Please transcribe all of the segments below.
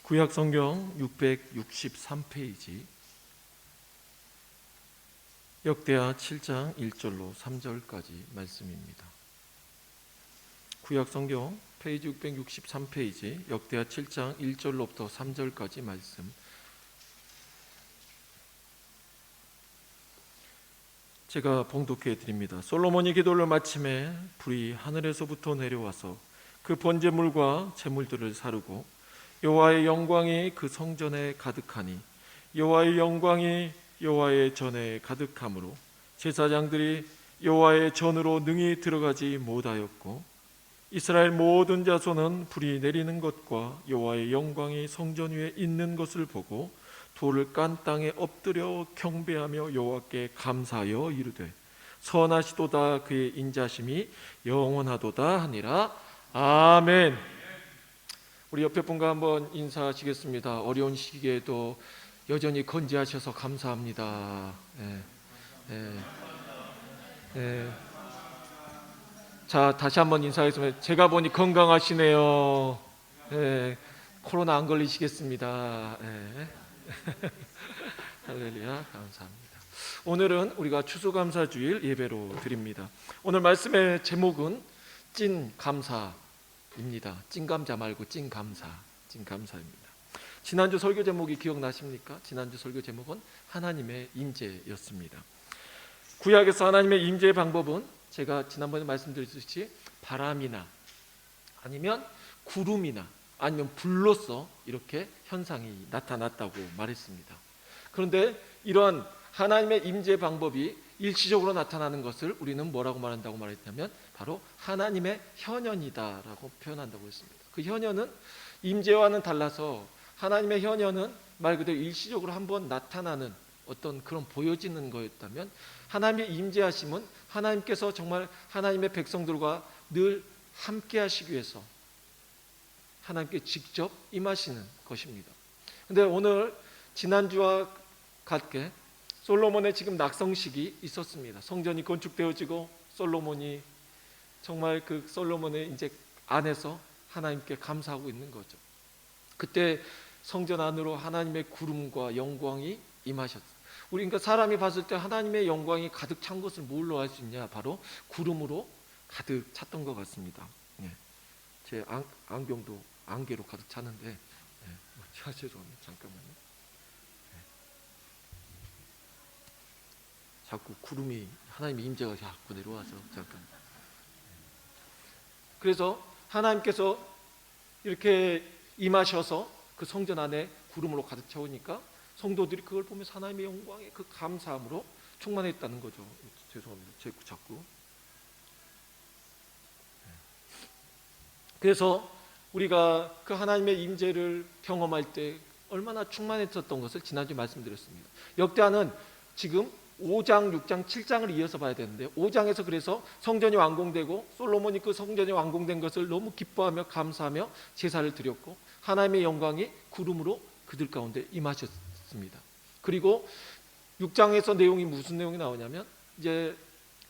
구약 성경 663페이지 역대하 7장 1절로 3절까지 말씀입니다. 구약 성경 페이지 663페이지 역대하 7장 1절로부터 3절까지 말씀. 제가 봉독해 드립니다. 솔로몬이 기도를 마침에 불이 하늘에서부터 내려와서 그 번제물과 제물들을 사르고 여호와의 영광이 그 성전에 가득하니 여호와의 영광이 여호와의 전에 가득하므로 제사장들이 여호와의 전으로 능히 들어가지 못하였고 이스라엘 모든 자손은 불이 내리는 것과 여호와의 영광이 성전 위에 있는 것을 보고 돌을 깐 땅에 엎드려 경배하며 여호와께 감사하여 이르되 선하시도다 그의 인자심이 영원하도다 하니라. 아멘. 우리 옆에 분과 한번 인사하시겠습니다. 어려운 시기에도 여전히 건재하셔서 감사합니다. 자, 다시 한번 인사하겠습니다. 제가 보니 건강하시네요. 코로나 안 걸리시겠습니다. 할렐루야, 감사합니다. 오늘은 우리가 추수감사주일 예배로 드립니다. 오늘 말씀의 제목은 찐감사입니다. 찐감자 말고 찐감사입니다. 지난주 설교 제목이 기억나십니까? 지난주 설교 제목은 하나님의 임재였습니다. 구약에서 하나님의 임재의 방법은 제가 지난번에 말씀드렸듯이 바람이나 아니면 구름이나 아니면 불로서 이렇게 현상이 나타났다고 말했습니다. 그런데 이러한 하나님의 임재 방법이 일시적으로 나타나는 것을 우리는 뭐라고 말한다고 말했냐면 바로 하나님의 현현이다라고 표현한다고 했습니다. 그 현현은 임재와는 달라서 하나님의 현현은 말 그대로 일시적으로 한번 나타나는 어떤 그런 보여지는 거였다면 하나님의 임재하심은 하나님께서 정말 하나님의 백성들과 늘 함께 하시기 위해서 하나님께 직접 임하시는 것입니다. 그런데 오늘 지난주와 같게 솔로몬의 지금 낙성식이 있었습니다. 성전이 건축되어지고 솔로몬이 정말 그 솔로몬의 이제 안에서 하나님께 감사하고 있는 거죠. 그때 성전 안으로 하나님의 구름과 영광이 임하셨어요. 우리 그러니까 사람이 봤을 때 하나님의 영광이 가득 찬 것을 뭘로 알 수 있냐? 바로 구름으로 가득 찼던 것 같습니다. 제 안경도 안개로 가득 차는데 죄송합니다. 잠깐만요. 자꾸 구름이 하나님의 임재가 자꾸 내려와서 잠깐. 그래서 하나님께서 이렇게 임하셔서 그 성전 안에 구름으로 가득 채우니까 성도들이 그걸 보면서 하나님의 영광에 그 감사함으로 충만했다는 거죠. 죄송합니다. 자꾸. 그래서 우리가 그 하나님의 임재를 경험할 때 얼마나 충만했었던 것을 지난주에 말씀드렸습니다. 역대하는 지금 5장, 6장, 7장을 이어서 봐야 되는데 5장에서 그래서 성전이 완공되고 솔로몬이 그 성전이 완공된 것을 너무 기뻐하며 감사하며 제사를 드렸고 하나님의 영광이 구름으로 그들 가운데 임하셨습니다. 그리고 6장에서 내용이 무슨 내용이 나오냐면 이제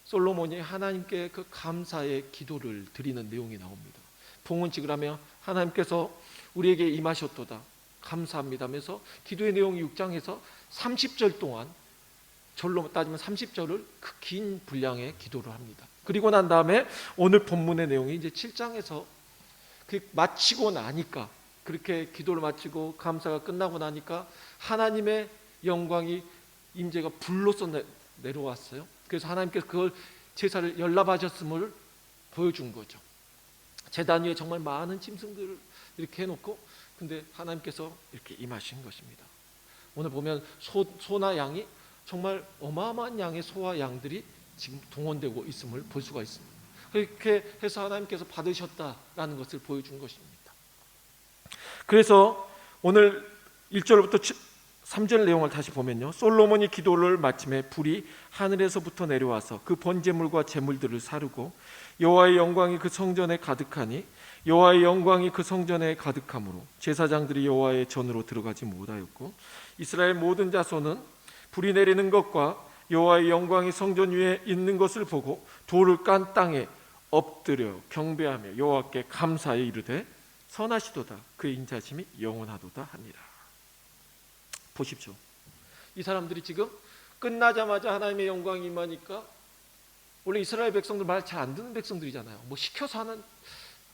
솔로몬이 하나님께 그 감사의 기도를 드리는 내용이 나옵니다. 봉헌식을 하며 하나님께서 우리에게 임하셨도다 감사합니다 하면서 기도의 내용이 6장에서 30절 동안 절로 따지면 30절을 그 긴 분량의 기도를 합니다. 그리고 난 다음에 오늘 본문의 내용이 이제 7장에서 그 마치고 나니까 그렇게 기도를 마치고 감사가 끝나고 나니까 하나님의 영광이 임재가 불로서 내려왔어요. 그래서 하나님께서 그걸 제사를 연락하셨음을 보여준 거죠. 제단 위에 정말 많은 짐승들을 이렇게 해놓고 근데 하나님께서 이렇게 임하신 것입니다. 오늘 보면 소나 양이 정말 어마어마한 양의 소와 양들이 지금 동원되고 있음을 볼 수가 있습니다. 그렇게 해서 하나님께서 받으셨다라는 것을 보여준 것입니다. 그래서 오늘 1절부터 3절 내용을 다시 보면요. 솔로몬이 기도를 마침에 불이 하늘에서부터 내려와서 그 번제물과 제물들을 사르고 여호와의 영광이 그 성전에 가득하니 여호와의 영광이 그 성전에 가득함으로 제사장들이 여호와의 전으로 들어가지 못하였고 이스라엘 모든 자손은 불이 내리는 것과 여호와의 영광이 성전 위에 있는 것을 보고 돌을 깐 땅에 엎드려 경배하며 여호와께 감사하여 이르되 선하시도다 그의 인자심이 영원하도다 하니라. 보십시오. 이 사람들이 지금 끝나자마자 하나님의 영광이 임하니까, 원래 이스라엘 백성들 말 잘 안 듣는 백성들이잖아요. 뭐 시켜서 하는,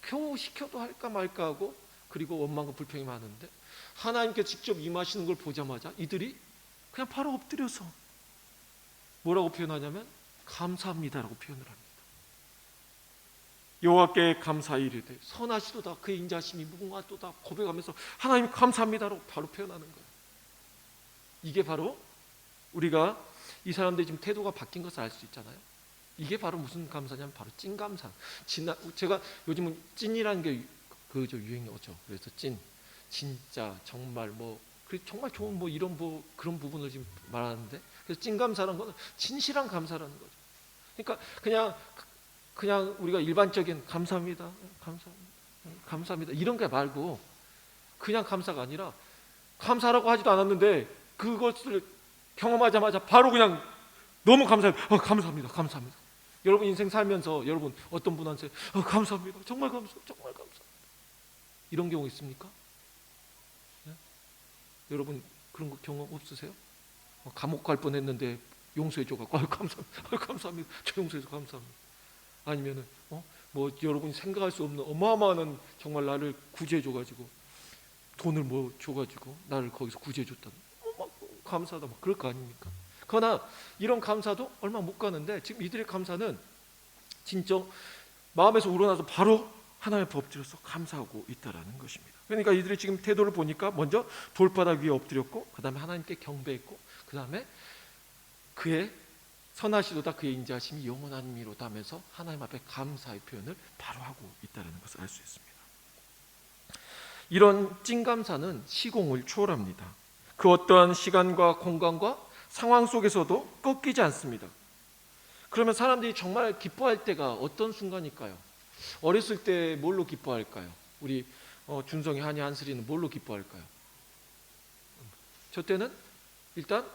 겨우 시켜도 할까 말까 하고, 그리고 원망과 불평이 많은데 하나님께 직접 임하시는 걸 보자마자 이들이 그냥 바로 엎드려서 뭐라고 표현하냐면 감사합니다라고 표현을 합니다. 여호와께 감사이르되 선하시도다 그의 인자심이 무궁하도다 고백하면서 하나님 감사합니다라고 바로 표현하는 거예요. 이게 바로 우리가 이 사람들이 지금 태도가 바뀐 것을 알 수 있잖아요. 이게 바로 무슨 감사냐면 바로 찐감사. 제가 요즘은 찐이라는 게 그저 유행이죠. 그래서 찐, 진짜, 정말 뭐 정말 좋은 뭐 이런 뭐 그런 부분을 지금 말하는데, 그래서 찐감사라는 건 진실한 감사라는 거죠. 그러니까 그냥 우리가 일반적인 감사합니다, 감사합니다 이런 게 말고, 그냥 감사가 아니라 감사라고 하지도 않았는데 그것을 경험하자마자 바로 그냥 너무 감사해요. 감사합니다, 감사합니다. 여러분 인생 살면서 여러분 어떤 분한테 감사합니다, 정말 감사합니다, 정말 감사합니다 이런 경우 있습니까? 네? 여러분 그런 경험 없으세요? 감옥 갈 뻔했는데 용서해 줘갖고 감사합니다, 감사합니다, 저 용서해서 감사합니다. 아니면은 뭐 여러분이 생각할 수 없는 어마어마한 정말 나를 구제해 줘가지고 돈을 뭐 줘가지고 나를 거기서 구제해 줬다는, 막 감사하다 막 그럴 거 아닙니까? 그러나 이런 감사도 얼마 못 가는데 지금 이들의 감사는 진짜 마음에서 우러나서 바로 하나님 앞에 엎드려서 감사하고 있다라는 것입니다. 그러니까 이들이 지금 태도를 보니까 먼저 돌바닥 위에 엎드렸고, 그 다음에 하나님께 경배했고, 그 다음에 그의 선하시도다 그의 인자하심이 영원하니로다 하면서 하나님 앞에 감사의 표현을 바로 하고 있다는 것을 알 수 있습니다. 이런 찐감사는 시공을 초월합니다. 그 어떠한 시간과 공간과 상황 속에서도 꺾이지 않습니다. 그러면 사람들이 정말 기뻐할 때가 어떤 순간일까요? 어렸을 때 뭘로 기뻐할까요? 우리 준성이, 한이, 한슬이는 뭘로 기뻐할까요? 저 때는 일단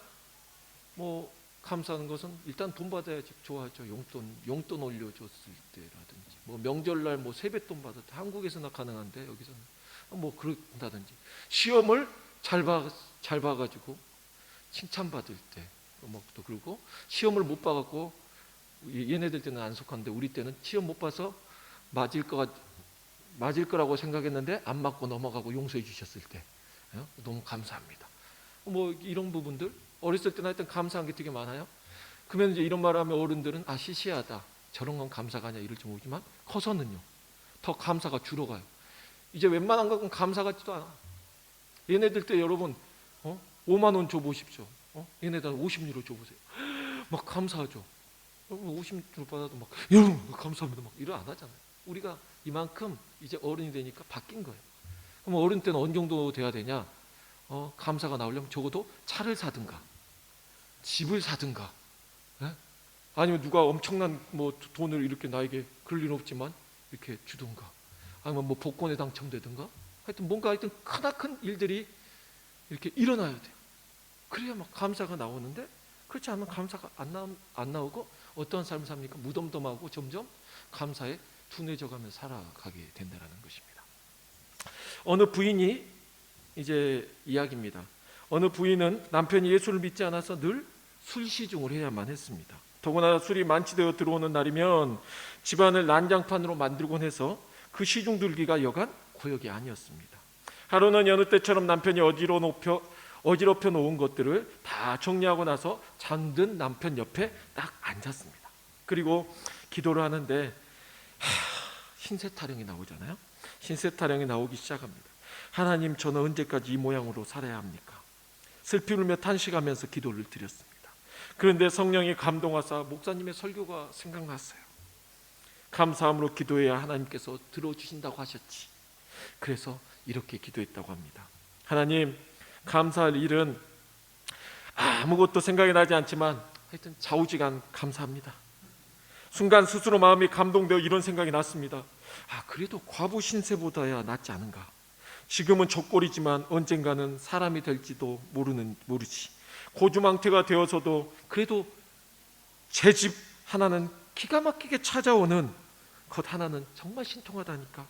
뭐 감사하는 것은 일단 돈 받아야지 좋아하죠. 용돈 올려줬을 때라든지, 뭐 명절날 뭐 세뱃돈 받을 때, 한국에서나 가능한데 여기서는 뭐 그런다든지, 시험을 잘 봐가지고 칭찬받을 때, 뭐 또 그리고 시험을 못 봐갖고 얘네들 때는 안 속한데 우리 때는 시험 못 봐서 맞을 거라고 생각했는데 안 맞고 넘어가고 용서해 주셨을 때 너무 감사합니다. 뭐 이런 부분들 어렸을 때는 하여튼 감사한 게 되게 많아요. 그러면 이제 이런 말을 하면 어른들은 시시하다, 저런 건 감사가 아니야 이럴지 모르지만, 커서는요 더 감사가 줄어가요. 이제 웬만한 건 감사 같지도 않아. 얘네들 때 여러분 5만 원 줘보십시오. 얘네들 50유로 줘보세요. 막 감사하죠. 여러분 50유로 받아도 막 여러분 감사합니다 막 이런 안 하잖아요. 우리가 이만큼 이제 어른이 되니까 바뀐 거예요. 그럼 어른 때는 어느 정도 돼야 되냐? 감사가 나오려면 적어도 차를 사든가 집을 사든가, 아니면 누가 엄청난 뭐 돈을 이렇게 나에게 그럴 일은 없지만 이렇게 주든가, 아니면 뭐 복권에 당첨되든가, 하여튼 뭔가 하여튼 크나큰 일들이 이렇게 일어나야 돼요. 그래야 막 감사가 나오는데, 그렇지 않으면 감사가 안 나오고 어떠한 삶을 삽니까? 무덤덤하고 점점 감사에 둔해져가며 살아가게 된다는 것입니다. 어느 부인이 이제 이야기입니다. 어느 부인은 남편이 예수를 믿지 않아서 늘 술시중을 해야만 했습니다. 더구나 술이 만취되어 들어오는 날이면 집안을 난장판으로 만들곤 해서 그 시중 들기가 여간 고역이 아니었습니다. 하루는 여느 때처럼 남편이 어지럽혀 놓은 것들을 다 정리하고 나서 잠든 남편 옆에 딱 앉았습니다. 그리고 기도를 하는데 흰새 타령이 나오잖아요. 흰새 타령이 나오기 시작합니다. 하나님, 저는 언제까지 이 모양으로 살아야 합니까? 슬피 울며 탄식하면서 기도를 드렸습니다. 그런데 성령이 감동하사 목사님의 설교가 생각났어요. 감사함으로 기도해야 하나님께서 들어주신다고 하셨지. 그래서 이렇게 기도했다고 합니다. 하나님, 감사할 일은 아무것도 생각이 나지 않지만 하여튼 좌우지간 감사합니다. 순간 스스로 마음이 감동되어 이런 생각이 났습니다. 그래도 과부 신세보다야 낫지 않은가. 지금은 족골이지만 언젠가는 사람이 될지도 모르지. 고주망태가 되어서도 그래도 제 집 하나는 기가 막히게 찾아오는 것 하나는 정말 신통하다니까.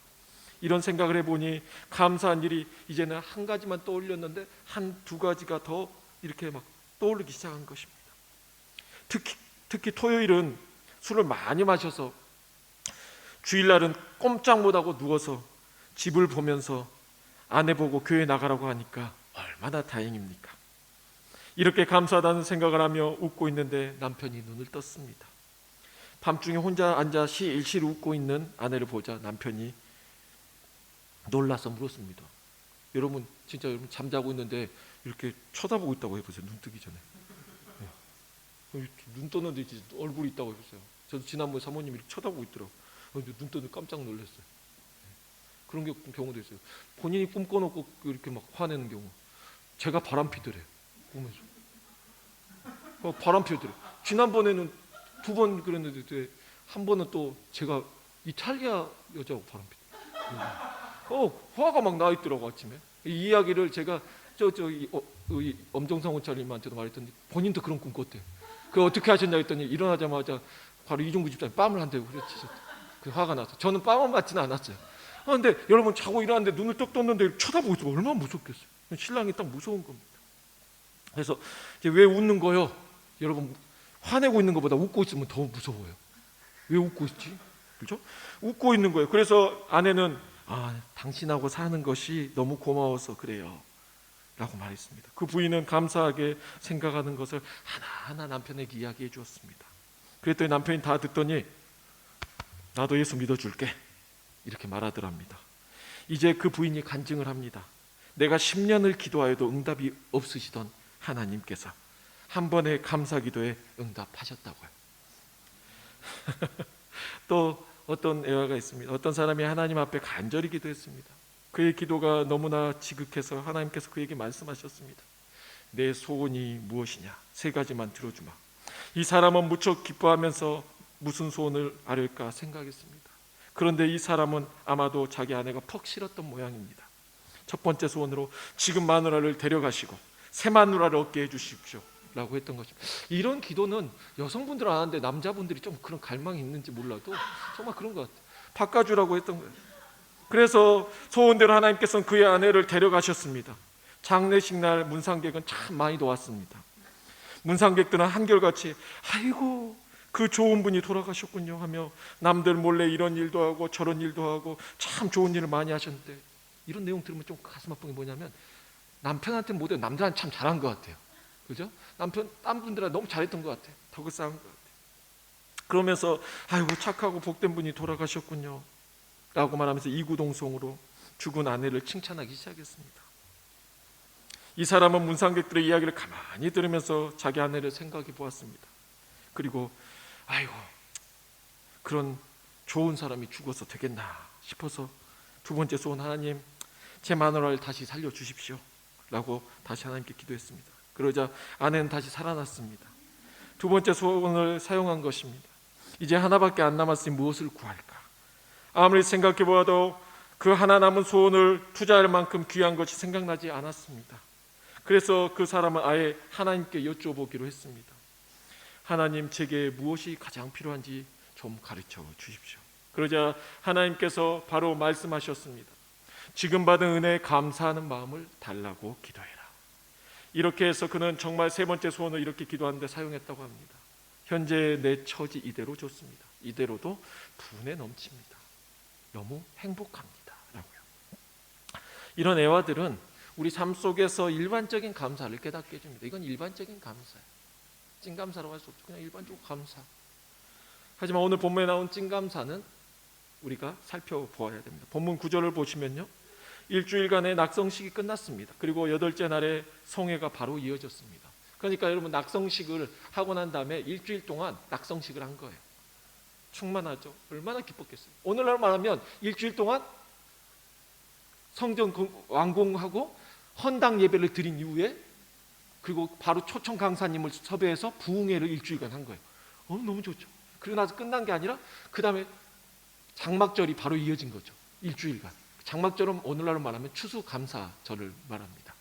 이런 생각을 해보니 감사한 일이 이제는 한 가지만 떠올렸는데 한 두 가지가 더 이렇게 막 떠오르기 시작한 것입니다. 특히 토요일은 술을 많이 마셔서 주일날은 꼼짝 못하고 누워서 집을 보면서 아내 보고 교회 나가라고 하니까 얼마나 다행입니까? 이렇게 감사하다는 생각을 하며 웃고 있는데 남편이 눈을 떴습니다. 밤중에 혼자 앉아 실실 웃고 있는 아내를 보자 남편이 놀라서 물었습니다. 여러분 진짜 여러분 잠자고 있는데 이렇게 쳐다보고 있다고 해보세요. 눈 뜨기 전에. 눈 떴는데 이제 얼굴이 있다고 해보세요. 저도 지난번에 사모님이 이렇게 쳐다보고 있더라고요. 눈 뜨는데 깜짝 놀랐어요. 그런 경우도 있어요. 본인이 꿈 꿔놓고 이렇게 막 화내는 경우. 제가 바람피더래 보면서. 바람피더래. 지난번에는 2번 그랬는데 한 번은 또 제가 이탈리아 여자하고 바람피더래. 화가 막 나 있더라고 아침에. 이 이야기를 제가 이 엄정상 원장님한테도 말했더니 본인도 그런 꿈 꿨대. 그 어떻게 하셨냐 했더니 일어나자마자 바로 이종구 집사님 뺨을 한 대고 그랬지. 그 화가 나서. 저는 뺨은 맞지는 않았어요. 근데 여러분 자고 일어났는데 눈을 떡 떴는데 쳐다보고 있으면 얼마나 무섭겠어요. 신랑이 딱 무서운 겁니다. 그래서 이제 왜 웃는 거요? 여러분 화내고 있는 것보다 웃고 있으면 더 무서워요. 왜 웃고 있지? 그렇죠? 웃고 있는 거예요. 그래서 아내는 당신하고 사는 것이 너무 고마워서 그래요 라고 말했습니다. 그 부인은 감사하게 생각하는 것을 하나하나 남편에게 이야기해 주었습니다. 그랬더니 남편이 다 듣더니 나도 예수 믿어줄게 이렇게 말하더랍니다. 이제 그 부인이 간증을 합니다. 내가 10년을 기도하여도 응답이 없으시던 하나님께서 한 번의 감사 기도에 응답하셨다고요. 또 어떤 애화가 있습니다. 어떤 사람이 하나님 앞에 간절히 기도했습니다. 그의 기도가 너무나 지극해서 하나님께서 그에게 말씀하셨습니다. 내 소원이 무엇이냐? 3가지만 들어주마. 이 사람은 무척 기뻐하면서 무슨 소원을 아뢰까 생각했습니다. 그런데 이 사람은 아마도 자기 아내가 퍽 싫었던 모양입니다. 첫 번째 소원으로 지금 마누라를 데려가시고 새 마누라를 얻게 해주십시오 라고 했던 것입니다. 이런 기도는 여성분들은 안 하는데 남자분들이 좀 그런 갈망이 있는지 몰라도 정말 그런 것 같아요. 바꿔주라고 했던 거예요. 그래서 소원대로 하나님께서는 그의 아내를 데려가셨습니다. 장례식 날 문상객은 참 많이 왔습니다. 문상객들은 한결같이 아이고 그 좋은 분이 돌아가셨군요 하며 남들 몰래 이런 일도 하고 저런 일도 하고 참 좋은 일을 많이 하셨는데, 이런 내용 들으면 좀 가슴 아픈 게 뭐냐면 남편한테 못해도 남자한테 참 잘한 것 같아요. 그죠? 남편 딴 분들한테 너무 잘했던 것 같아요. 덕을 쌓은 것 같아요. 그러면서 아이고 착하고 복된 분이 돌아가셨군요 라고 말하면서 이구동성으로 죽은 아내를 칭찬하기 시작했습니다. 이 사람은 문상객들의 이야기를 가만히 들으면서 자기 아내를 생각해 보았습니다. 그리고 아이고 그런 좋은 사람이 죽어서 되겠나 싶어서 두 번째 소원, 하나님 제 마누라를 다시 살려주십시오 라고 다시 하나님께 기도했습니다. 그러자 아내는 다시 살아났습니다. 두 번째 소원을 사용한 것입니다. 이제 하나밖에 안 남았으니 무엇을 구할까? 아무리 생각해 보아도 그 하나 남은 소원을 투자할 만큼 귀한 것이 생각나지 않았습니다. 그래서 그 사람은 아예 하나님께 여쭤보기로 했습니다. 하나님, 제게 무엇이 가장 필요한지 좀 가르쳐 주십시오. 그러자 하나님께서 바로 말씀하셨습니다. 지금 받은 은혜에 감사하는 마음을 달라고 기도해라. 이렇게 해서 그는 정말 세 번째 소원을 이렇게 기도하는데 사용했다고 합니다. 현재 내 처지 이대로 좋습니다. 이대로도 분에 넘칩니다. 너무 행복합니다 라고요. 이런 애화들은 우리 삶 속에서 일반적인 감사를 깨닫게 해줍니다. 이건 일반적인 감사예요. 찐감사라고 할 수 없죠. 그냥 일반적으로 감사. 하지만 오늘 본문에 나온 찐감사는 우리가 살펴보아야 됩니다. 본문 9절을 보시면요, 일주일간의 낙성식이 끝났습니다. 그리고 8째 날에 성회가 바로 이어졌습니다. 그러니까 여러분 낙성식을 하고 난 다음에 일주일 동안 낙성식을 한 거예요. 충만하죠. 얼마나 기뻤겠어요. 오늘날 말하면 일주일 동안 성전 완공하고 헌당 예배를 드린 이후에 그리고 바로 초청 강사님을 섭외해서 부흥회를 일주일간 한 거예요. 너무 좋죠. 그리고 나서 끝난 게 아니라 그 다음에 장막절이 바로 이어진 거죠. 일주일간. 장막절은 오늘날로 말하면 추수감사절을 말합니다.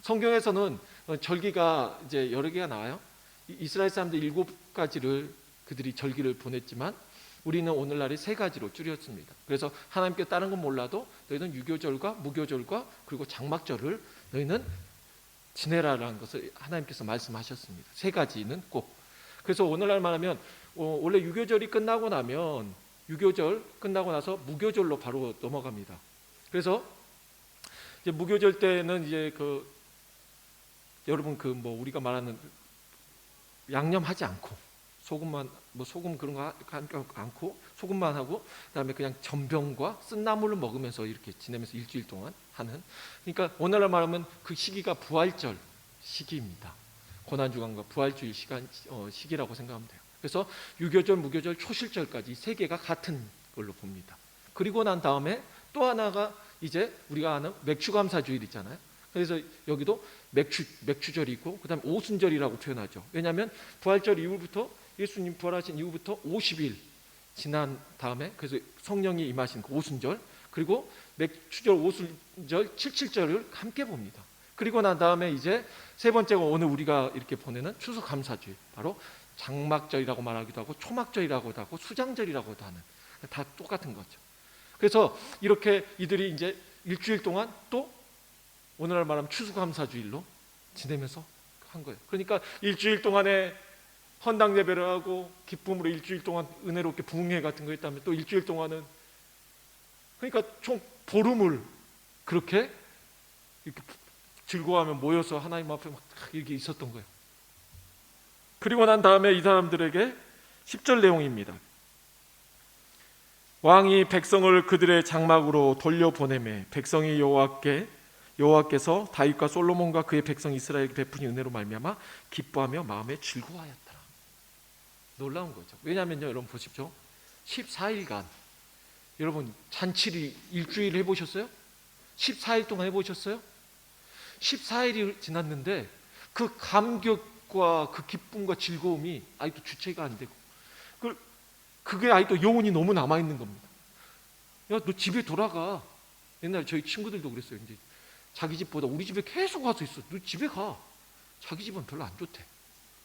성경에서는 절기가 이제 여러 개가 나와요. 이스라엘 사람들 7가지를 그들이 절기를 보냈지만 우리는 오늘날에 세 가지로 줄였습니다. 그래서 하나님께 다른 건 몰라도 너희는 유교절과 무교절과 그리고 장막절을 너희는 지내라라는 것을 하나님께서 말씀하셨습니다. 세 가지는 꼭. 그래서 오늘날 말하면 원래 유교절이 끝나고 나면 유교절 끝나고 나서 무교절로 바로 넘어갑니다. 그래서 이제 무교절 때는 이제 여러분 우리가 말하는 양념하지 않고 소금만 소금 그런 거 않고 소금만 하고 그다음에 그냥 전병과 쓴나물을 먹으면서 이렇게 지내면서 일주일 동안 하는, 그러니까 오늘날 말하면 그 시기가 부활절 시기입니다. 고난주간과 부활주일 시기라고 생각하면 돼요. 그래서 유교절, 무교절, 초실절까지 세 개가 같은 걸로 봅니다. 그리고 난 다음에 또 하나가 이제 우리가 아는 맥추감사주일 있잖아요. 그래서 여기도 맥추절이 있고 그다음에 오순절이라고 표현하죠. 왜냐하면 부활절 이후부터 예수님 부활하신 이후부터 50일 지난 다음에 그래서 성령이 임하신 그 오순절, 그리고 맥추절, 오순절, 칠칠절을 함께 봅니다. 그리고 난 다음에 이제 세 번째가 오늘 우리가 이렇게 보내는 추수감사주일, 바로 장막절이라고 말하기도 하고 초막절이라고도 하고 수장절이라고도 하는, 다 똑같은 거죠. 그래서 이렇게 이들이 이제 일주일 동안 또 오늘날 말하면 추수감사주일로 지내면서 한 거예요. 그러니까 일주일 동안에 헌당 예배를 하고 기쁨으로 일주일 동안 은혜롭게 부흥회 같은 거 했다면 또 일주일 동안은, 그러니까 총 보름을 그렇게 이렇게 즐거워하며 모여서 하나님 앞에 막 이렇게 있었던 거예요. 그리고 난 다음에 이 사람들에게 10절 내용입니다. 왕이 백성을 그들의 장막으로 돌려보내매 백성이 여호와께서 다윗과 솔로몬과 그의 백성 이스라엘에게 베푸신 은혜로 말미암아 기뻐하며 마음에 즐거워하였더라. 놀라운 거죠. 왜냐하면요, 여러분 보십시오. 14일간 여러분 잔치를 일주일 해보셨어요? 14일 동안 해보셨어요? 14일이 지났는데 그 감격과 그 기쁨과 즐거움이 아직도 주체가 안 되고 그게 아직도 영혼이 너무 남아있는 겁니다. 야, 너 집에 돌아가. 옛날에 저희 친구들도 그랬어요. 이제 자기 집보다 우리 집에 계속 와서 있어. 너 집에 가. 자기 집은 별로 안 좋대.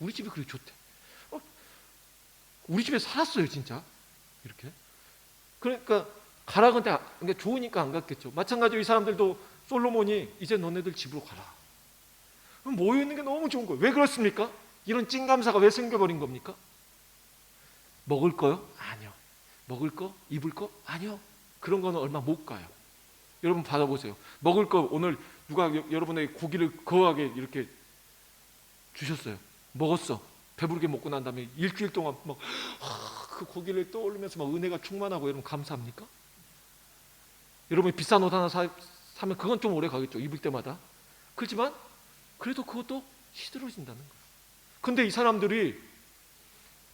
우리 집이 그렇게 좋대. 우리 집에 살았어요, 진짜. 이렇게. 그러니까 가라 근데 그러니까 좋으니까 안 갔겠죠. 마찬가지로 이 사람들도 솔로몬이 이제 너네들 집으로 가라. 모여있는 게 너무 좋은 거예요. 왜 그렇습니까? 이런 찐감사가 왜 생겨버린 겁니까? 먹을 거요? 아니요. 먹을 거? 입을 거? 아니요. 그런 거는 얼마 못 가요. 여러분 받아보세요. 먹을 거 오늘 누가 여러분에게 고기를 거하게 이렇게 주셨어요. 먹었어. 배부르게 먹고 난 다음에 일주일 동안 막 그 고기를 떠올리면서 막 은혜가 충만하고 여러분 감사합니까? 여러분이 비싼 옷 하나 사면 그건 좀 오래 가겠죠. 입을 때마다. 그렇지만 그래도 그것도 시들어진다는 거예요. 근데 이 사람들이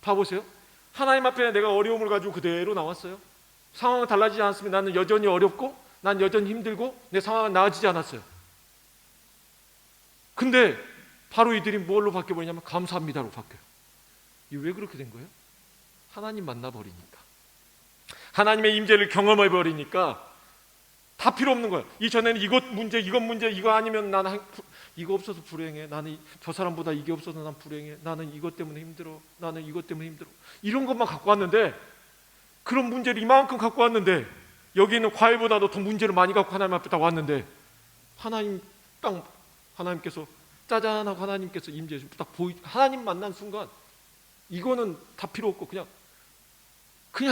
봐보세요. 하나님 앞에 내가 어려움을 가지고 그대로 나왔어요. 상황은 달라지지 않았으면 나는 여전히 어렵고 난 여전히 힘들고 내 상황은 나아지지 않았어요. 근데 바로 이들이 뭘로 바뀌어버리냐면 감사합니다로 바뀌어요. 이게 왜 그렇게 된 거예요? 하나님 만나버리니까, 하나님의 임재를 경험해버리니까 다 필요 없는 거예요. 이전에는 이것 문제 이거 아니면 나는 이거 없어서 불행해. 나는 저 사람보다 이게 없어서 난 불행해. 나는 이것 때문에 힘들어. 나는 이것 때문에 힘들어. 이런 것만 갖고 왔는데, 그런 문제를 이만큼 갖고 왔는데, 여기는 과일보다도 더 문제를 많이 갖고 하나님 앞에 딱 왔는데 하나님께서 짜잔 하고 하나님께서 임재해 딱 하나님 만난 순간 이거는 다 필요 없고 그냥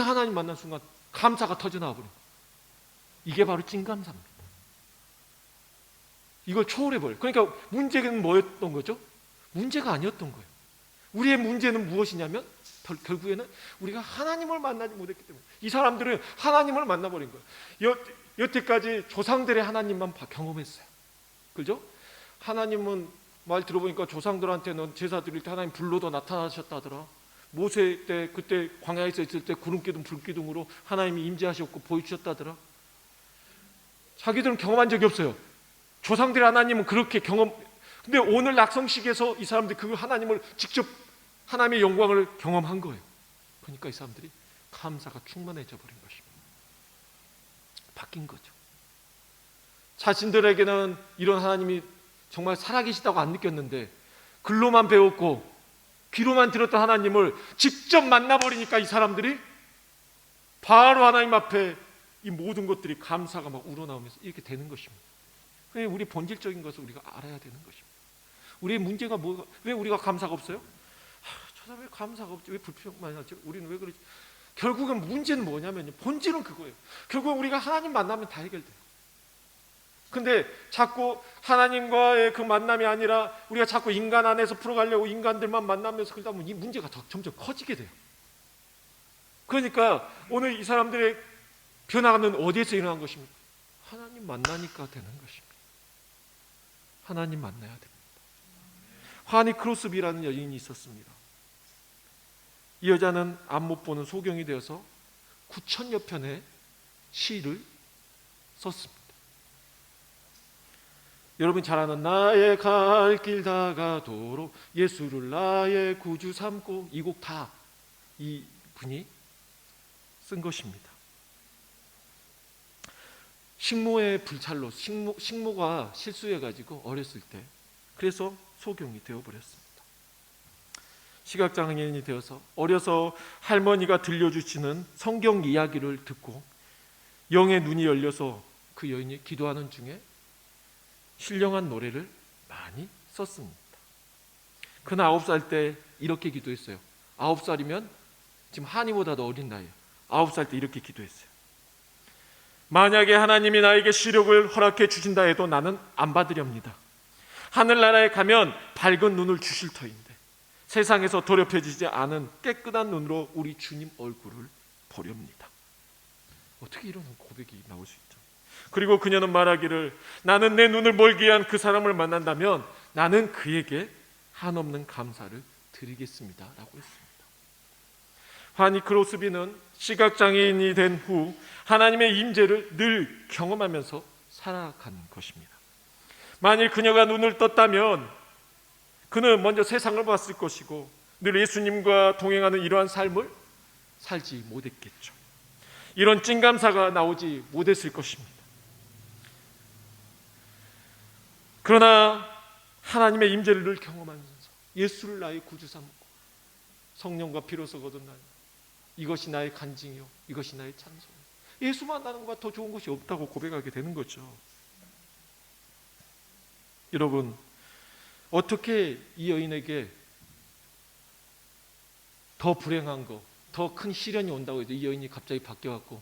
하나님 만난 순간 감사가 터져나와 버린 거예요. 이게 바로 찐감사입니다. 이걸 초월해버려요. 그러니까 문제는 뭐였던 거죠? 문제가 아니었던 거예요. 우리의 문제는 무엇이냐면 결국에는 우리가 하나님을 만나지 못했기 때문에, 이 사람들은 하나님을 만나버린 거예요. 여태까지 조상들의 하나님만 경험했어요. 그죠? 하나님은 말 들어보니까 조상들한테는 제사 드릴 때 하나님 불로도 나타나셨다더라. 모세 때 그때 광야에서 있을 때 구름기둥 불기둥으로 하나님이 임재하셨고 보여주셨다더라. 자기들은 경험한 적이 없어요. 조상들의 하나님은 그렇게 근데 오늘 낙성식에서 이 사람들이 그 하나님을 직접 하나님의 영광을 경험한 거예요. 그러니까 이 사람들이 감사가 충만해져 버린 것입니다. 바뀐 거죠. 자신들에게는 이런 하나님이 정말 살아계시다고 안 느꼈는데 글로만 배웠고 귀로만 들었던 하나님을 직접 만나버리니까 이 사람들이 바로 하나님 앞에 이 모든 것들이 감사가 막 우러나오면서 이렇게 되는 것입니다. 우리 본질적인 것을 우리가 알아야 되는 것입니다. 우리의 문제가 뭐가, 왜 우리가 감사가 없어요? 저 사람 왜 감사가 없지? 왜 불평만 하지? 우리는 왜 그러지? 결국은 문제는 뭐냐면요, 본질은 그거예요. 결국 우리가 하나님 만나면 다 해결돼요. 근데 자꾸 하나님과의 그 만남이 아니라 우리가 자꾸 인간 안에서 풀어가려고 인간들만 만나면서 그러다 보면 이 문제가 더 점점 커지게 돼요. 그러니까 오늘 이 사람들의 변화는 어디에서 일어난 것입니까? 하나님 만나니까 되는 것입니다. 하나님 만나야 됩니다. 하니 크로스비라는 여인이 있었습니다. 이 여자는 앞 못 보는 소경이 되어서 9,000여 편의 시를 썼습니다. 여러분 잘 아는 나의 갈 길 다가도록 예수를 나의 구주 삼고, 이 곡 다 이 분이 쓴 것입니다. 식모의 불찰로 식모가 실수해가지고 어렸을 때 그래서 소경이 되어버렸습니다. 시각장애인이 되어서 어려서 할머니가 들려주시는 성경 이야기를 듣고 영의 눈이 열려서 그 여인이 기도하는 중에 신령한 노래를 많이 썼습니다. 그는 9살 때 이렇게 기도했어요. 9살이면 지금 한이보다도 어린 나이에요. 9살 때 이렇게 기도했어요. 만약에 하나님이 나에게 시력을 허락해 주신다 해도 나는 안 받으렵니다. 하늘나라에 가면 밝은 눈을 주실 터인데 세상에서 더럽혀지지 않은 깨끗한 눈으로 우리 주님 얼굴을 보렵니다. 어떻게 이런 고백이 나올 수 있죠? 그리고 그녀는 말하기를, 나는 내 눈을 멀게 한 그 사람을 만난다면 나는 그에게 한없는 감사를 드리겠습니다 라고 했습니다. 하니 크로스비는 시각장애인이 된 후 하나님의 임재를 늘 경험하면서 살아간 것입니다. 만일 그녀가 눈을 떴다면 그는 먼저 세상을 봤을 것이고 늘 예수님과 동행하는 이러한 삶을 살지 못했겠죠. 이런 찐감사가 나오지 못했을 것입니다. 그러나 하나님의 임재를 늘 경험하면서 예수를 나의 구주 삼고 성령과 피로서 거둔 날, 이것이 나의 간증이요 이것이 나의 찬송이요, 예수 만나는 것보다 더 좋은 것이 없다고 고백하게 되는 거죠. 여러분, 어떻게 이 여인에게 더 불행한 거, 더 큰 시련이 온다고 해도 이 여인이 갑자기 바뀌어갖고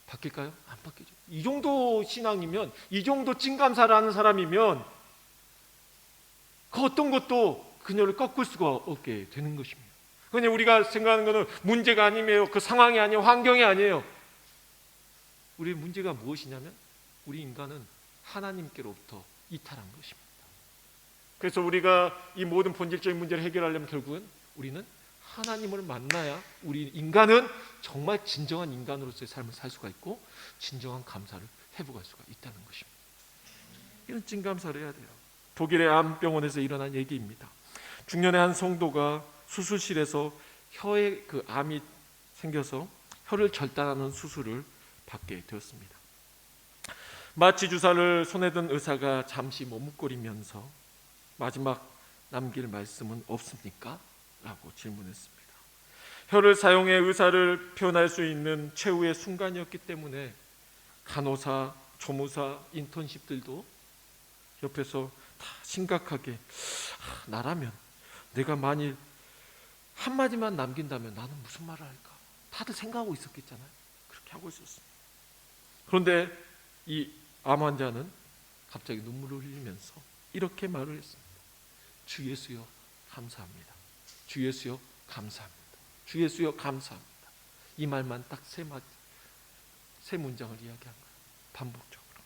바뀔까요? 안 바뀌죠. 이 정도 신앙이면, 이 정도 찐감사를 하는 사람이면 그 어떤 것도 그녀를 꺾을 수가 없게 되는 것입니다. 그냥 우리가 생각하는 것은 문제가 아니에요. 그 상황이 아니에요. 환경이 아니에요. 우리의 문제가 무엇이냐면 우리 인간은 하나님께로부터 이탈한 것입니다. 그래서 우리가 이 모든 본질적인 문제를 해결하려면 결국은 우리는 하나님을 만나야 우리 인간은 정말 진정한 인간으로서의 삶을 살 수가 있고 진정한 감사를 회복할 수가 있다는 것입니다. 이런 찐감사를 해야 돼요. 독일의 암병원에서 일어난 얘기입니다. 중년의 한 성도가 수술실에서 혀에 그 암이 생겨서 혀를 절단하는 수술을 받게 되었습니다. 마취 주사를 손에 든 의사가 잠시 머뭇거리면서 마지막 남길 말씀은 없습니까? 라고 질문했습니다. 혀를 사용해 의사를 표현할 수 있는 최후의 순간이었기 때문에 간호사, 조무사, 인턴십들도 옆에서 다 심각하게 나라면 내가 만일 한마디만 남긴다면 나는 무슨 말을 할까? 다들 생각하고 있었겠잖아요. 그렇게 하고 있었습니다. 그런데 이 암 환자는 갑자기 눈물을 흘리면서 이렇게 말을 했습니다. 주 예수여 감사합니다. 주 예수여 감사합니다. 주 예수여 감사합니다. 이 말만 딱 세 문장을 이야기한 거예요. 반복적으로.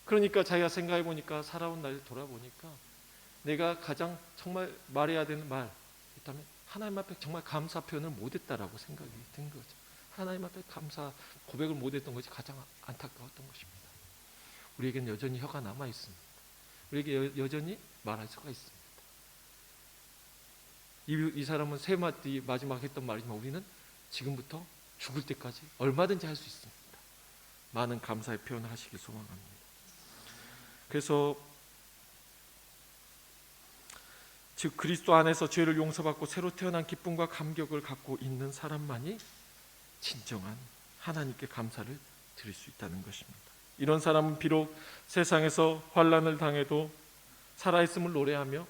그러니까 자기가 생각해 보니까 살아온 날 돌아보니까 내가 가장 정말 말해야 되는 말 있다면 하나님 앞에 정말 감사 표현을 못했다라고 생각이 든 거죠. 하나님 앞에 감사 고백을 못했던 것이 가장 안타까웠던 것입니다. 우리에게는 여전히 혀가 남아 있습니다. 우리에게 여전히 말할 수가 있습니다. 이 사람은 세 마디 마지막 했던 말이지만 우리는 지금부터 죽을 때까지 얼마든지 할 수 있습니다. 많은 감사의 표현을 하시길 소망합니다. 그래서 즉 그리스도 안에서 죄를 용서받고 새로 태어난 기쁨과 감격을 갖고 있는 사람만이 진정한 하나님께 감사를 드릴 수 있다는 것입니다. 이런 사람은 비록 세상에서 환난을 당해도 살아있음을 노래하며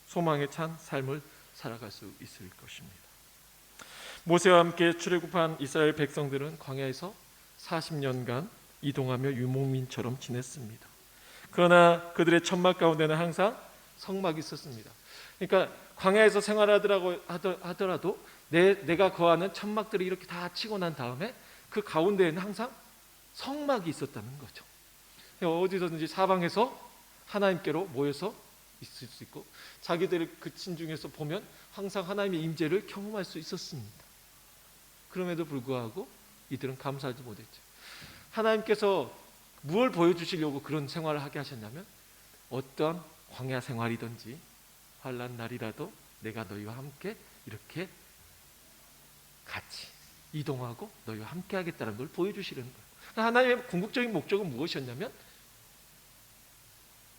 소망에 찬 삶을 살아갈 수 있을 것입니다. 모세와 함께 출애굽한 이스라엘 백성들은 광야에서 40년간 이동하며 유목민처럼 지냈습니다. 그러나 그들의 천막 가운데는 항상 성막이 있었습니다. 그러니까 광야에서 생활하더라고 하더라도 내가 거하는 천막들이 이렇게 다 치고 난 다음에 그 가운데에는 항상 성막이 있었다는 거죠. 어디서든지 사방에서 하나님께로 모여서 있을 수 있고 자기들의 그친 중에서 보면 항상 하나님의 임재를 경험할 수 있었습니다. 그럼에도 불구하고 이들은 감사하지 못했죠. 하나님께서 무엇을 보여주시려고 그런 생활을 하게 하셨냐면 어떤 광야 생활이든지 환난 날이라도 내가 너희와 함께 이렇게 같이 이동하고 너희와 함께 하겠다는 걸 보여주시려는 거예요. 하나님의 궁극적인 목적은 무엇이었냐면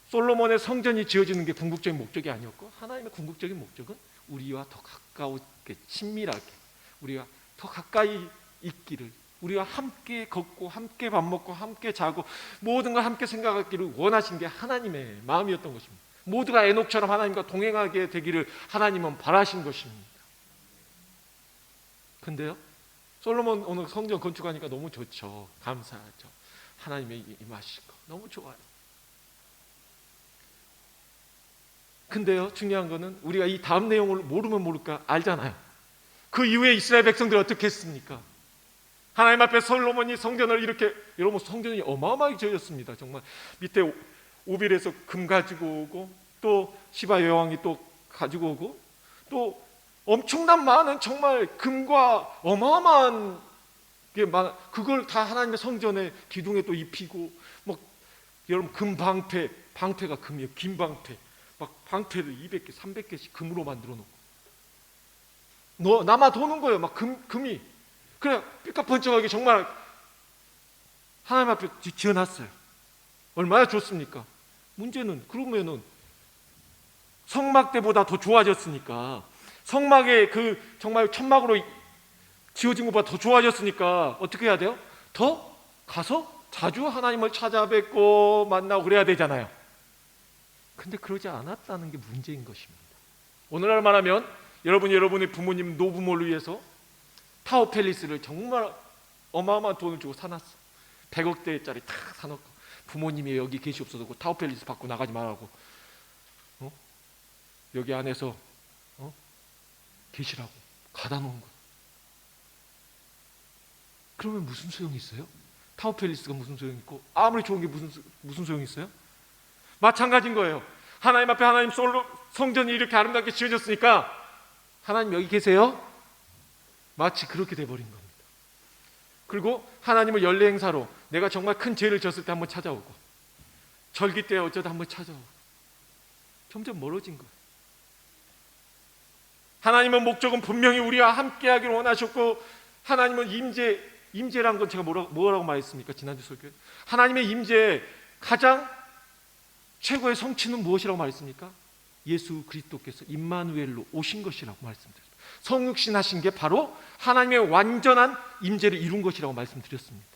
솔로몬의 성전이 지어지는 게 궁극적인 목적이 아니었고 하나님의 궁극적인 목적은 우리와 더 가깝게 친밀하게 우리와 더 가까이 있기를 우리와 함께 걷고 함께 밥 먹고 함께 자고 모든 걸 함께 생각하기를 원하신 게 하나님의 마음이었던 것입니다. 모두가 에녹처럼 하나님과 동행하게 되기를 하나님은 바라신 것입니다. 근데요 솔로몬 오늘 성전 건축하니까 너무 좋죠. 감사하죠. 하나님의 임하시고 너무 좋아요. 근데요 중요한 거는 우리가 이 다음 내용을 모르면 모를까 알잖아요. 그 이후에 이스라엘 백성들이 어떻게 했습니까? 하나님 앞에 솔로몬이 성전을 이렇게 여러분 성전이 어마어마하게 지어졌습니다. 정말 밑에 오빌에서 금 가지고 오고 또 시바 여왕이 또 가지고 오고 또 엄청난 많은 정말 금과 어마어마한 게 많아. 그걸 다 하나님의 성전에 기둥에 또 입히고 뭐 여러분 금 방패가 금이에요. 긴 방패 막 방패를 200개 300개씩 금으로 만들어 놓고 남아 도는 거예요. 막 금이 그냥 삐까뻔쩍하게 정말 하나님 앞에 지어놨어요. 얼마나 좋습니까? 문제는 그러면은 성막 때보다 더 좋아졌으니까 성막에 그 정말 천막으로 지어진 것보다 더 좋아졌으니까 어떻게 해야 돼요? 더 가서 자주 하나님을 찾아뵙고 만나고 그래야 되잖아요. 근데 그러지 않았다는 게 문제인 것입니다. 오늘날 말하면 여러분의 부모님 노부모를 위해서 타워 팰리스를 정말 어마어마한 돈을 주고 사놨어. 100억대짜리 다 사놓고 부모님이 여기 계시옵소서 타워 팰리스 받고 나가지 말라고 여기 안에서 계시라고 가다 놓은 거야. 그러면 무슨 소용이 있어요? 타워 팰리스가 무슨 소용이 있고 아무리 좋은 게 무슨 소용이 있어요? 마찬가지인 거예요. 하나님 앞에 하나님 성전이 이렇게 아름답게 지어졌으니까 하나님 여기 계세요? 마치 그렇게 돼버린 겁니다. 그리고 하나님을 연례 행사로 내가 정말 큰 죄를 졌을 때 한번 찾아오고 절기 때 어쩌다 한번 찾아오고 점점 멀어진 거예요. 하나님의 목적은 분명히 우리와 함께하기를 원하셨고 하나님은 임재란 건 제가 뭐라고 말했습니까? 지난주 설교에 하나님의 임재의 가장 최고의 성취는 무엇이라고 말했습니까? 예수 그리스도께서 임마누엘로 오신 것이라고 말씀드렸습니다. 성육신 하신 게 바로 하나님의 완전한 임재를 이룬 것이라고 말씀드렸습니다.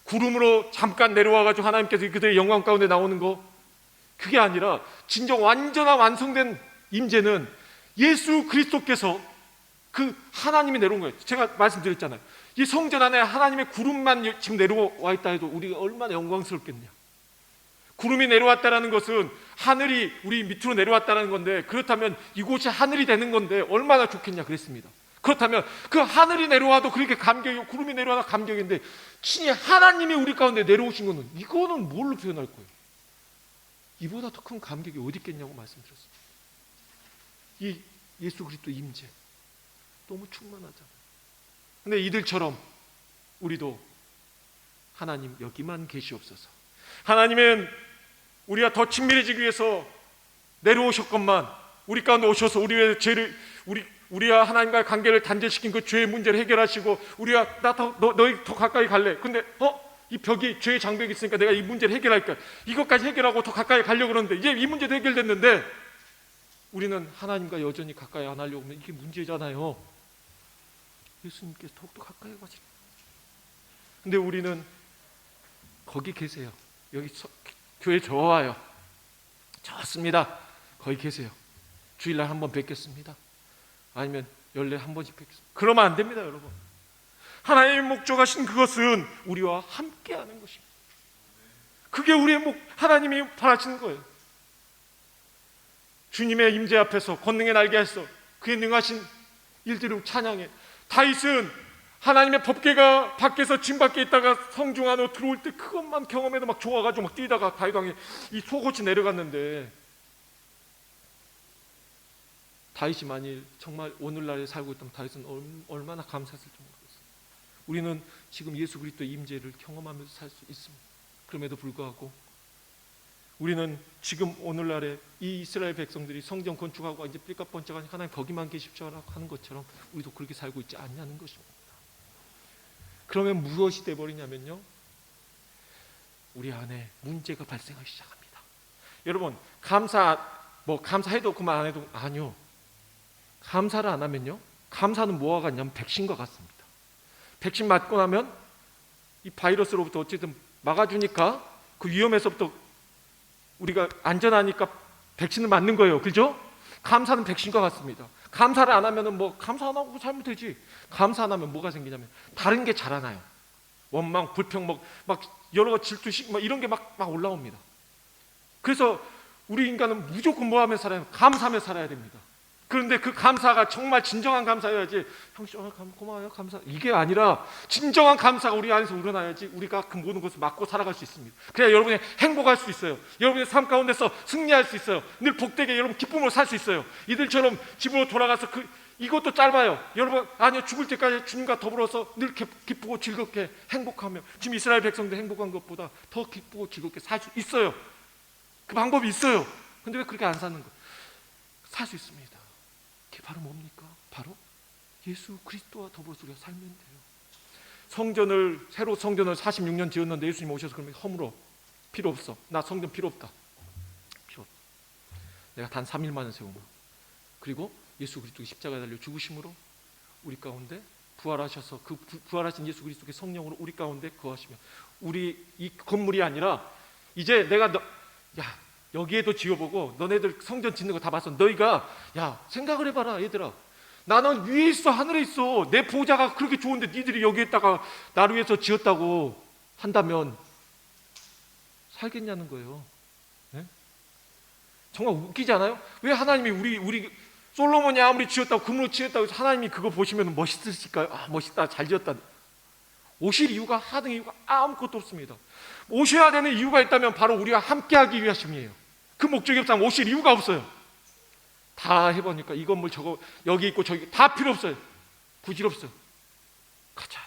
구름으로 잠깐 내려와가지고 하나님께서 그들의 영광 가운데 나오는 거 그게 아니라 진정 완전한 완성된 임재는 예수 그리스도께서 그 하나님이 내려온 거예요. 제가 말씀드렸잖아요. 이 성전 안에 하나님의 구름만 지금 내려와 있다 해도 우리가 얼마나 영광스럽겠냐. 구름이 내려왔다는 것은 하늘이 우리 밑으로 내려왔다는 건데 그렇다면 이곳이 하늘이 되는 건데 얼마나 좋겠냐 그랬습니다. 그렇다면 그 하늘이 내려와도 그렇게 감격이고 구름이 내려와도 감격인데 친히 하나님이 우리 가운데 내려오신 거는 이거는 뭘로 표현할 거예요? 이보다 더 큰 감격이 어디 있겠냐고 말씀드렸습니다. 이 예수 그리스도 임재 너무 충만하잖아요. 근데 이들처럼 우리도 하나님 여기만 계시옵소서. 하나님은 우리가 더 친밀해지기 위해서 내려오셨건만 우리 가운데 오셔서 우리의 죄를 우리와 하나님과의 관계를 단절시킨 그 죄의 문제를 해결하시고 우리가 너희 더 가까이 갈래. 근데 이 벽이 죄의 장벽이 있으니까 내가 이 문제를 해결할까. 이것까지 해결하고 더 가까이 가려고 그러는데 이제 이 문제도 해결됐는데 우리는 하나님과 여전히 가까이 안 하려고 하면 이게 문제잖아요. 예수님께서 더욱더 가까이 가시는. 근데 우리는 거기 계세요. 여기 교회 좋아요. 좋습니다. 거기 계세요. 주일날 한 번 뵙겠습니다. 아니면 연례 한 번씩 뵙겠습니다. 그러면 안 됩니다, 여러분. 하나님이 목적하신 그것은 우리와 함께하는 것입니다. 그게 우리의 하나님이 바라시는 거예요. 주님의 임재 앞에서 권능의 날개에서 그의 능하신 일들을 찬양해. 다윗은 하나님의 법궤가 밖에서 진 밖에 있다가 성중 안으로 들어올 때 그것만 경험해도 막 좋아가지고 막 뛰다가 다윗 왕이 이 속옷이 내려갔는데, 다윗이 만일 정말 오늘날에 살고 있다면 다윗은 얼마나 감사했을지 모르겠어요. 우리는 지금 예수 그리스도의 임재를 경험하면서 살 수 있습니다. 그럼에도 불구하고 우리는 지금 오늘날에 이 이스라엘 백성들이 성전 건축하고 이제 삐까뻔쩍하니 하나님 거기만 계십시오 하는 것처럼 우리도 그렇게 살고 있지 않냐는 것입니다. 그러면 무엇이 돼버리냐면요, 우리 안에 문제가 발생하기 시작합니다. 여러분, 감사해도 그만 안 해도 아니요. 감사를 안 하면요, 감사는 뭐와 같냐면 백신과 같습니다. 백신 맞고 나면 이 바이러스로부터 어쨌든 막아주니까 그 위험에서부터 우리가 안전하니까 백신을 맞는 거예요. 그죠? 감사는 백신과 같습니다. 감사를 안 하면은 감사 안 하고 살면 되지. 감사 안 하면 뭐가 생기냐면 다른 게 자라나요. 원망, 불평, 막 여러 가지 질투식 이런 게 막 올라옵니다. 그래서 우리 인간은 무조건 뭐 하며 살아야 돼요? 감사하며 살아야 됩니다. 그런데 그 감사가 정말 진정한 감사여야지, 형씨 고마워요 감사, 이게 아니라 진정한 감사가 우리 안에서 우러나야지 우리가 그 모든 것을 막고 살아갈 수 있습니다. 그래야 여러분이 행복할 수 있어요. 여러분의 삶 가운데서 승리할 수 있어요. 늘 복되게 여러분 기쁨으로 살 수 있어요. 이들처럼 집으로 돌아가서 이것도 짧아요. 여러분, 아니요, 죽을 때까지 주님과 더불어서 늘 기쁘고 즐겁게 행복하며, 지금 이스라엘 백성들 행복한 것보다 더 기쁘고 즐겁게 살 수 있어요. 그 방법이 있어요. 근데 왜 그렇게 안 사는 거예요? 살 수 있습니다. 그게 바로 뭡니까? 바로 예수 그리스도와 더불어서 우리가 살면 돼요. 새로 성전을 46년 지었는데 예수님 오셔서 그러면 허물어, 필요 없어, 나 성전 필요 없다, 필요 없다. 내가 단 3일 만에 세우마. 그리고 예수 그리스도의 십자가에 달려 죽으심으로 우리 가운데 부활하셔서 그 부활하신 예수 그리스도의 성령으로 우리 가운데 거하시며, 우리 이 건물이 아니라 이제 내가 여기에도 지어보고 너네들 성전 짓는 거 다 봤어. 너희가 생각을 해봐라 얘들아. 나는 위에 있어, 하늘에 있어. 내 보호자가 그렇게 좋은데 니들이 여기에다가 나를 위해서 지었다고 한다면 살겠냐는 거예요. 네? 정말 웃기지 않아요? 왜 하나님이 우리 솔로몬이 아무리 지었다고 금으로 지었다고 해서 하나님이 그거 보시면 멋있으실까요? 멋있다, 잘 지었다. 오실 이유가, 하등 이유가 아무것도 없습니다. 오셔야 되는 이유가 있다면 바로 우리와 함께하기 위하심이에요. 그 목적이 없다면 오실 이유가 없어요. 다 해보니까 이 건물 저거 여기 있고 저기 다 필요 없어요. 부질없어요. 가자.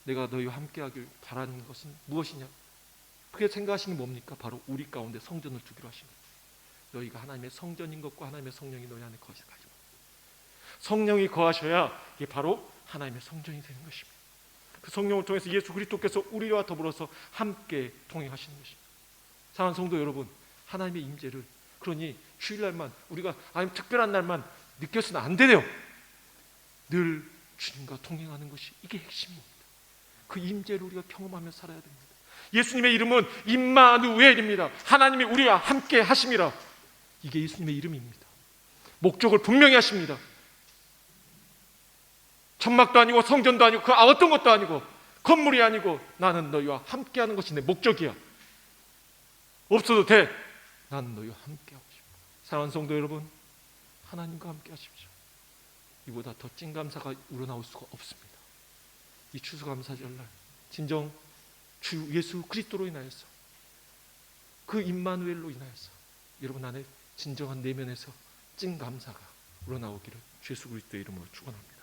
내가 너희와 함께하길 바라는 것은 무엇이냐? 그게 생각하시는 게 뭡니까? 바로 우리 가운데 성전을 두기로 하십니다. 너희가 하나님의 성전인 것과 하나님의 성령이 너희 안에 거하시다. 성령이 거하셔야 이게 바로 하나님의 성전이 되는 것입니다. 그 성령을 통해서 예수 그리스도께서 우리와 더불어서 함께 동행하시는 것입니다. 사랑하는 성도 여러분, 하나님의 임재를, 그러니 주일날만 우리가 아니면 특별한 날만 느껴서는 안 되네요. 늘 주님과 동행하는 것이 이게 핵심입니다. 그 임재를 우리가 경험하며 살아야 됩니다. 예수님의 이름은 임마누엘입니다. 하나님이 우리와 함께 하심이라. 이게 예수님의 이름입니다. 목적을 분명히 하십니다. 천막도 아니고 성전도 아니고 그 어떤 것도 아니고 건물이 아니고 나는 너희와 함께하는 것이 내 목적이야. 없어도 돼. 나는 너희와 함께하고 싶어. 사랑하는 성도 여러분, 하나님과 함께 하십시오. 이보다 더 찐 감사가 우러나올 수가 없습니다. 이 추수감사절날 진정 주 예수 그리스도로 인하여서, 그 임마누엘로 인하여서 여러분 안에 진정한 내면에서 찐 감사가 우러나오기를 주 예수 그리스도의 이름으로 축원합니다.